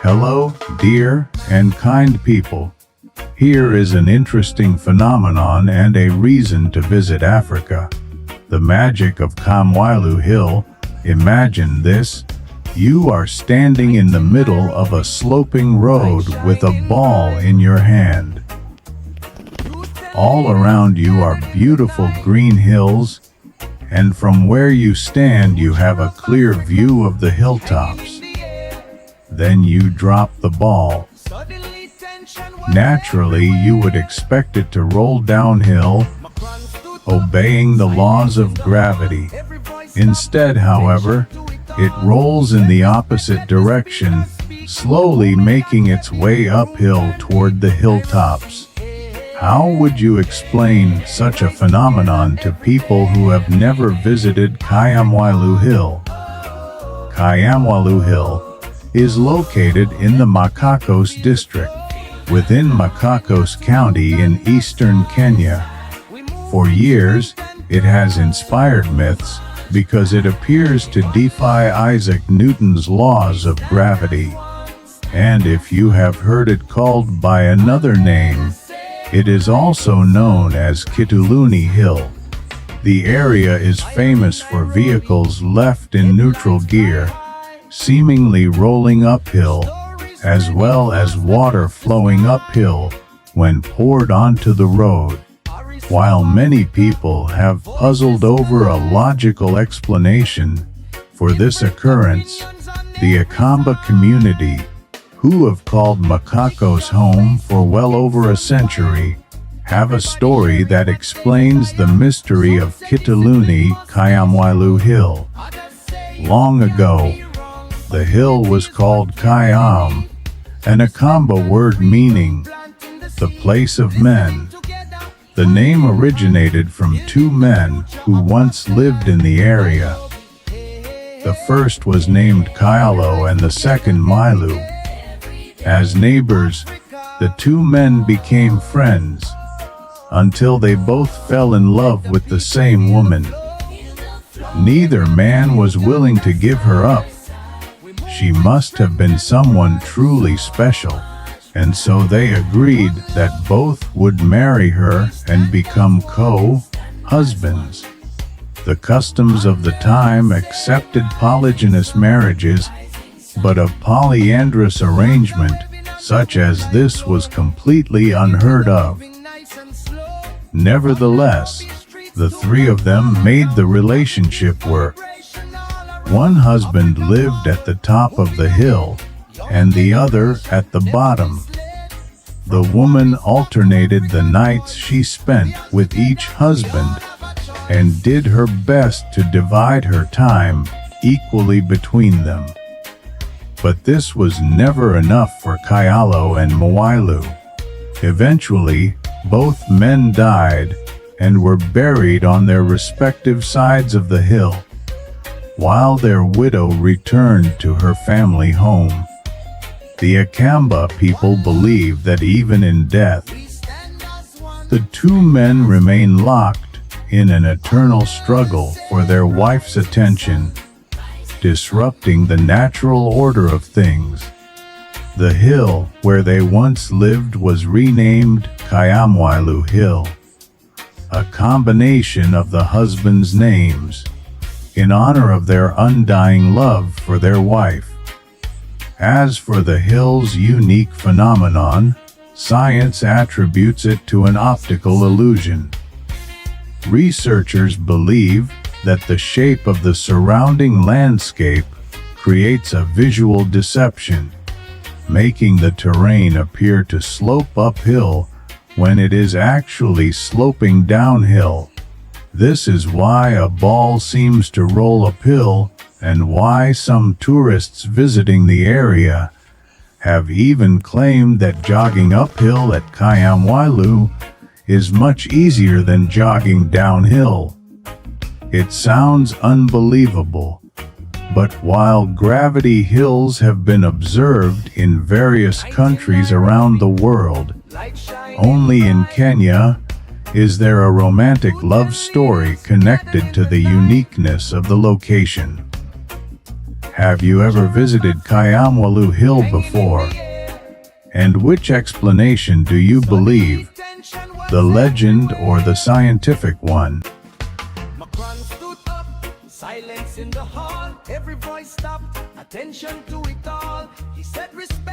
Hello, dear and kind people. Here is an interesting phenomenon and a reason to visit Africa. The magic of Kyamwilu Hill. Imagine this. You are standing in the middle of a sloping road with a ball in your hand. All around you are beautiful green hills, and from where you stand you have a clear view of the hilltops. Then you drop the ball. Naturally, you would expect it to roll downhill, obeying the laws of gravity. Instead, however, it rolls in the opposite direction, slowly making its way uphill toward the hilltops. How would you explain such a phenomenon to people who have never visited Kyamwilu Hill? Kyamwilu Hill is located in the Machakos district, within Machakos County in eastern Kenya. For years, it has inspired myths because it appears to defy Isaac Newton's laws of gravity. And if you have heard it called by another name, it is also known as Kyamwilu Hill. The area is famous for vehicles left in neutral gear, seemingly rolling uphill, as well as water flowing uphill when poured onto the road. While many people have puzzled over a logical explanation for this occurrence, the Akamba community, who have called Machakos home for well over a century, have a story that explains the mystery of Kyamwilu Hill. Long ago, the hill was called Kyam, an Akamba word meaning the place of men. The name originated from two men who once lived in the area. The first was named Kyalo and the second Milu. As neighbors, the two men became friends, until they both fell in love with the same woman. Neither man was willing to give her up. She must have been someone truly special, and so they agreed that both would marry her and become co-husbands. The customs of the time accepted polygynous marriages, but a polyandrous arrangement such as this was completely unheard of. Nevertheless, the three of them made the relationship work. One husband lived at the top of the hill, and the other at the bottom. The woman alternated the nights she spent with each husband, and did her best to divide her time equally between them. But this was never enough for Kyalo and Milu. Eventually, both men died and were buried on their respective sides of the hill, while their widow returned to her family home. The Akamba people believe that even in death, the two men remain locked in an eternal struggle for their wife's attention, disrupting the natural order of things. The hill where they once lived was renamed Kyamwilu Hill, a combination of the husbands' names, in honor of their undying love for their wife. As for the hill's unique phenomenon, science attributes it to an optical illusion. Researchers believe that the shape of the surrounding landscape creates a visual deception, making the terrain appear to slope uphill when it is actually sloping downhill. This is why a ball seems to roll uphill, and why some tourists visiting the area have even claimed that jogging uphill at Kyamwilu is much easier than jogging downhill. It sounds unbelievable, but while gravity hills have been observed in various countries around the world, only in Kenya is there a romantic love story connected to the uniqueness of the location. Have you ever visited Kyamwilu Hill before? And which explanation do you believe? The legend or the scientific one? Macron stood up, silence in the hall. Every voice stopped, attention to it all. He said respect.